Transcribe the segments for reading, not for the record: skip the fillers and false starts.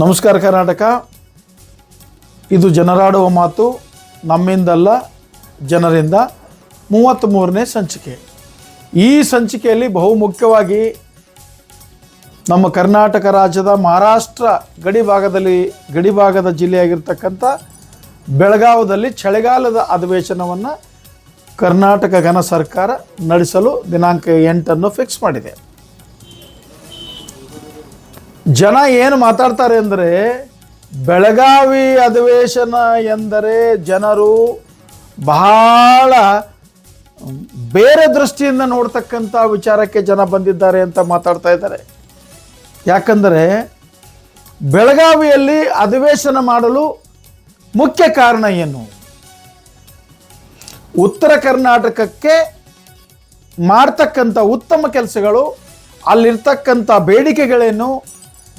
ನಮಸ್ಕಾರ ಕರ್ನಾಟಕ. ಇದು ಜನರಾಡುವ ಮಾತು, ನಮ್ಮಿಂದಲ್ಲ ಜನರಿಂದ 33ನೇ ಸಂಚಿಕೆ. ಈ ಸಂಚಿಕೆಯಲ್ಲಿ ಬಹುಮುಖ್ಯವಾಗಿ ನಮ್ಮ ಕರ್ನಾಟಕ ರಾಜ್ಯದ ಮಹಾರಾಷ್ಟ್ರ ಗಡಿಭಾಗದ ಜಿಲ್ಲೆಯಾಗಿರ್ತಕ್ಕಂಥ ಬೆಳಗಾವದಲ್ಲಿ ಚಳಿಗಾಲದ ಅಧಿವೇಶನವನ್ನು ಕರ್ನಾಟಕ ಘನ ಸರ್ಕಾರ ನಡೆಸಲು ದಿನಾಂಕ 8 ಫಿಕ್ಸ್ ಮಾಡಿದೆ. ಜನ ಏನು ಮಾತಾಡ್ತಾರೆ ಅಂದರೆ, ಬೆಳಗಾವಿ ಅಧಿವೇಶನ ಎಂದರೆ ಜನರು ಬಹಳ ಬೇರೆ ದೃಷ್ಟಿಯಿಂದ ನೋಡ್ತಕ್ಕಂಥ ವಿಚಾರಕ್ಕೆ ಜನ ಬಂದಿದ್ದಾರೆ ಅಂತ ಮಾತಾಡ್ತಾ ಇದ್ದಾರೆ. ಯಾಕಂದರೆ ಬೆಳಗಾವಿಯಲ್ಲಿ ಅಧಿವೇಶನ ಮಾಡಲು ಮುಖ್ಯ ಕಾರಣ ಏನು? ಉತ್ತರ ಕರ್ನಾಟಕಕ್ಕೆ ಮಾಡ್ತಕ್ಕಂಥ ಉತ್ತಮ ಕೆಲಸಗಳು, ಅಲ್ಲಿರ್ತಕ್ಕಂಥ ಬೇಡಿಕೆಗಳೇನು,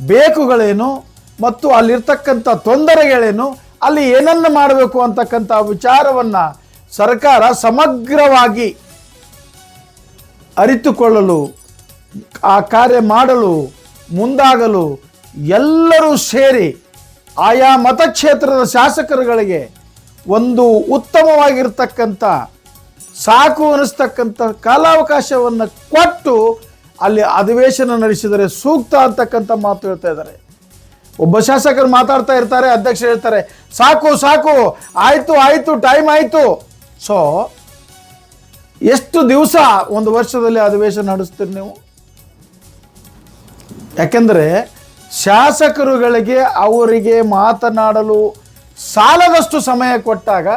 ಬೇಕುಗಳೇನು ಮತ್ತು ಅಲ್ಲಿರ್ತಕ್ಕಂಥ ತೊಂದರೆಗಳೇನು, ಅಲ್ಲಿ ಏನನ್ನು ಮಾಡಬೇಕು ಅಂತಕ್ಕಂಥ ವಿಚಾರವನ್ನು ಸರ್ಕಾರ ಸಮಗ್ರವಾಗಿ ಅರಿತುಕೊಳ್ಳಲು, ಆ ಕಾರ್ಯ ಮಾಡಲು ಮುಂದಾಗಲು ಎಲ್ಲರೂ ಸೇರಿ ಆಯಾ ಮತಕ್ಷೇತ್ರದ ಶಾಸಕರುಗಳಿಗೆ ಒಂದು ಉತ್ತಮವಾಗಿರ್ತಕ್ಕಂಥ ಸಾಕು ಅನ್ನಿಸ್ತಕ್ಕಂಥ ಕಾಲಾವಕಾಶವನ್ನು ಕೊಟ್ಟು ಅಲ್ಲಿ ಅಧಿವೇಶನ ನಡೆಸಿದರೆ ಸೂಕ್ತ ಅಂತಕ್ಕಂಥ ಮಾತು ಹೇಳ್ತಾ ಇದ್ದಾರೆ. ಒಬ್ಬ ಶಾಸಕರು ಮಾತಾಡ್ತಾ ಇರ್ತಾರೆ, ಅಧ್ಯಕ್ಷರು ಹೇಳ್ತಾರೆ ಸಾಕು ಸಾಕು, ಆಯಿತು ಟೈಮ್ ಆಯಿತು. ಸೊ ಎಷ್ಟು ದಿವಸ ಒಂದು ವರ್ಷದಲ್ಲಿ ಅಧಿವೇಶನ ನಡೆಸ್ತೀರಿ ನೀವು? ಯಾಕೆಂದರೆ ಶಾಸಕರುಗಳಿಗೆ ಅವರಿಗೆ ಮಾತನಾಡಲು ಸಾಲದಷ್ಟು ಸಮಯ ಕೊಟ್ಟಾಗ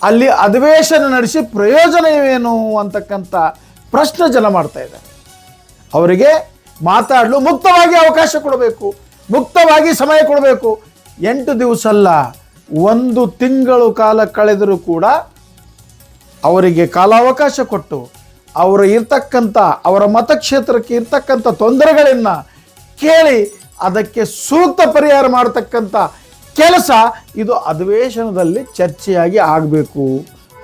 ಅಲ್ಲಿ ಅಧಿವೇಶನ ನಡೆಸಿ ಪ್ರಯೋಜನವೇನು ಅಂತಕ್ಕಂಥ ಪ್ರಶ್ನೆ ಜನ ಮಾಡ್ತಾ ಇದ್ದಾರೆ. ಅವರಿಗೆ ಮಾತಾಡಲು ಮುಕ್ತವಾಗಿ ಅವಕಾಶ ಕೊಡಬೇಕು, ಮುಕ್ತವಾಗಿ ಸಮಯ ಕೊಡಬೇಕು. 8 ದಿವಸ ಅಲ್ಲ, 1 ತಿಂಗಳು ಕಾಲ ಕಳೆದರೂ ಕೂಡ ಅವರಿಗೆ ಕಾಲಾವಕಾಶ ಕೊಟ್ಟು ಅವರ ಮತಕ್ಷೇತ್ರಕ್ಕೆ ಇರ್ತಕ್ಕಂಥ ತೊಂದರೆಗಳನ್ನು ಕೇಳಿ ಅದಕ್ಕೆ ಸೂಕ್ತ ಪರಿಹಾರ ಮಾಡತಕ್ಕಂಥ ಕೆಲಸ ಇದು ಅಧಿವೇಶನದಲ್ಲಿ ಚರ್ಚೆಯಾಗಿ ಆಗಬೇಕು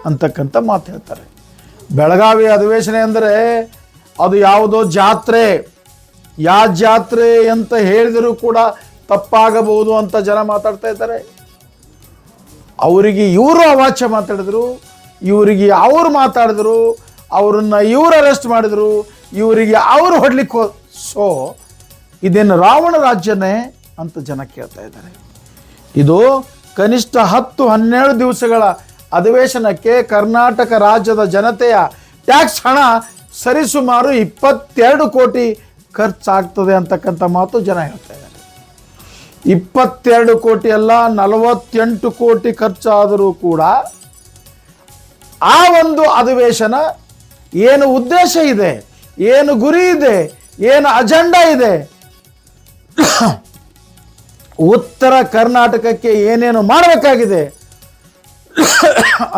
ಅಂತಕ್ಕಂಥ ಮಾತು ಹೇಳ್ತಾರೆ. ಬೆಳಗಾವಿ ಅಧಿವೇಶನ ಅಂದರೆ ಅದು ಯಾವುದೋ ಜಾತ್ರೆ, ಯಾವ ಜಾತ್ರೆ ಅಂತ ಹೇಳಿದರೂ ಕೂಡ ತಪ್ಪಾಗಬಹುದು ಅಂತ ಜನ ಮಾತಾಡ್ತಾ ಇದ್ದಾರೆ. ಅವರಿಗೆ ಇವರು ಅವಾಚ್ಯ ಮಾತಾಡಿದ್ರು, ಇವರಿಗೆ ಅವರು ಮಾತಾಡಿದ್ರು, ಅವರನ್ನು ಇವರು ಅರೆಸ್ಟ್ ಮಾಡಿದ್ರು, ಇವರಿಗೆ ಅವರು ಹೊಡ್ಲಿಕ್ಕೆ ಸೊ ಇದೇನು ರಾವಣ ರಾಜ್ಯನೇ ಅಂತ ಜನ ಕೇಳ್ತಾ ಇದ್ದಾರೆ. ಇದು ಕನಿಷ್ಠ 10-12 ದಿವಸಗಳ ಅಧಿವೇಶನಕ್ಕೆ ಕರ್ನಾಟಕ ರಾಜ್ಯದ ಜನತೆಯ ಟ್ಯಾಕ್ಸ್ ಹಣ ಸರಿಸುಮಾರು 22 ಕೋಟಿ ಖರ್ಚಾಗ್ತದೆ ಅಂತಕ್ಕಂಥ ಮಾತು ಜನ ಹೇಳ್ತಾ ಇದ್ದಾರೆ. 22 ಕೋಟಿ ಅಲ್ಲ, 48 ಕೋಟಿ ಖರ್ಚಾದರೂ ಕೂಡ ಆ ಒಂದು ಅಧಿವೇಶನ ಏನು ಉದ್ದೇಶ ಇದೆ, ಏನು ಗುರಿ ಇದೆ, ಏನು ಅಜೆಂಡಾ ಇದೆ, ಉತ್ತರ ಕರ್ನಾಟಕಕ್ಕೆ ಏನೇನು ಮಾಡಬೇಕಾಗಿದೆ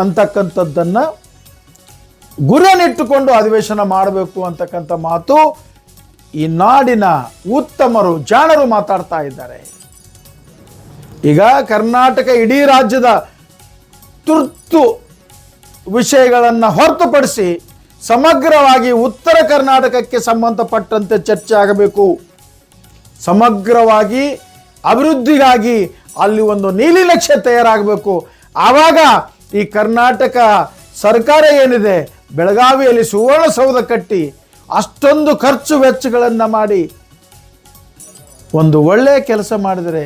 ಅಂತಕ್ಕಂಥದ್ದನ್ನು ಗುರಿಯನ್ನಿಟ್ಟುಕೊಂಡು ಅಧಿವೇಶನ ಮಾಡಬೇಕು ಅಂತಕ್ಕಂಥ ಮಾತು ಈ ನಾಡಿನ ಉತ್ತಮರು, ಜಾಣರು ಮಾತಾಡ್ತಾ ಇದ್ದಾರೆ. ಈಗ ಕರ್ನಾಟಕ ಇಡೀ ರಾಜ್ಯದ ತುರ್ತು ವಿಷಯಗಳನ್ನು ಹೊರತುಪಡಿಸಿ ಸಮಗ್ರವಾಗಿ ಉತ್ತರ ಕರ್ನಾಟಕಕ್ಕೆ ಸಂಬಂಧಪಟ್ಟಂತೆ ಚರ್ಚೆ ಆಗಬೇಕು. ಸಮಗ್ರವಾಗಿ ಅಭಿವೃದ್ಧಿಗಾಗಿ ಅಲ್ಲಿ ಒಂದು ನೀಲಿ ನಕ್ಷೆ ತಯಾರಾಗಬೇಕು. ಆವಾಗ ಈ ಕರ್ನಾಟಕ ಸರ್ಕಾರ ಏನಿದೆ, ಬೆಳಗಾವಿಯಲ್ಲಿ ಸುವರ್ಣಸೌಧ ಕಟ್ಟಿ ಅಷ್ಟೊಂದು ಖರ್ಚು ವೆಚ್ಚಗಳನ್ನು ಮಾಡಿ ಒಂದು ಒಳ್ಳೆಯ ಕೆಲಸ ಮಾಡಿದರೆ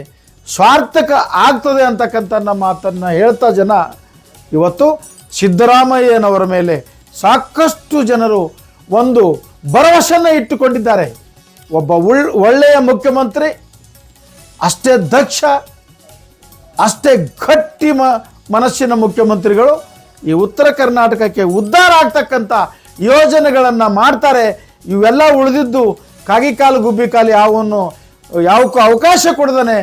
ಸಾರ್ಥಕ ಆಗ್ತದೆ ಅಂತಕ್ಕಂಥ ಮಾತನ್ನು ಹೇಳ್ತಾ ಜನ ಇವತ್ತು ಸಿದ್ದರಾಮಯ್ಯನವರ ಮೇಲೆ ಸಾಕಷ್ಟು ಜನರು ಒಂದು ಭರವಸೆಯನ್ನು ಇಟ್ಟುಕೊಂಡಿದ್ದಾರೆ. ಒಬ್ಬ ಒಳ್ಳೆಯ ಮುಖ್ಯಮಂತ್ರಿ, ಅಷ್ಟೇ ದಕ್ಷ, ಅಷ್ಟೇ ಗಟ್ಟಿ ಮನಸ್ಸಿನ ಮುಖ್ಯಮಂತ್ರಿಗಳು ಈ ಉತ್ತರ ಕರ್ನಾಟಕಕ್ಕೆ ಉದ್ಧಾರ ಆಗ್ತಕ್ಕಂಥ ಯೋಜನೆಗಳನ್ನು ಮಾಡ್ತಾರೆ. ಇವೆಲ್ಲ ಉಳಿದಿದ್ದು ಕಾಗಿ ಕಾಲು ಗುಬ್ಬಿ ಕಾಲು ಯಾವಕ್ಕೂ ಅವಕಾಶ ಕೊಡದೇ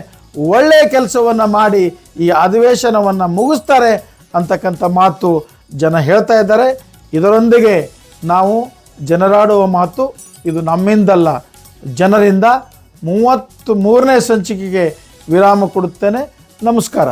ಒಳ್ಳೆಯ ಕೆಲಸವನ್ನು ಮಾಡಿ ಈ ಅಧಿವೇಶನವನ್ನು ಮುಗಿಸ್ತಾರೆ ಅಂತಕ್ಕಂಥ ಮಾತು ಜನ ಹೇಳ್ತಾ ಇದ್ದಾರೆ. ಇದರೊಂದಿಗೆ ನಾವು ಜನರಾಡುವ ಮಾತು, ಇದು ನಮ್ಮಿಂದಲ್ಲ ಜನರಿಂದ 33ನೇ ಸಂಚಿಕೆಗೆ ವಿರಾಮ ಕೊಡುತ್ತೇನೆ. ನಮಸ್ಕಾರ.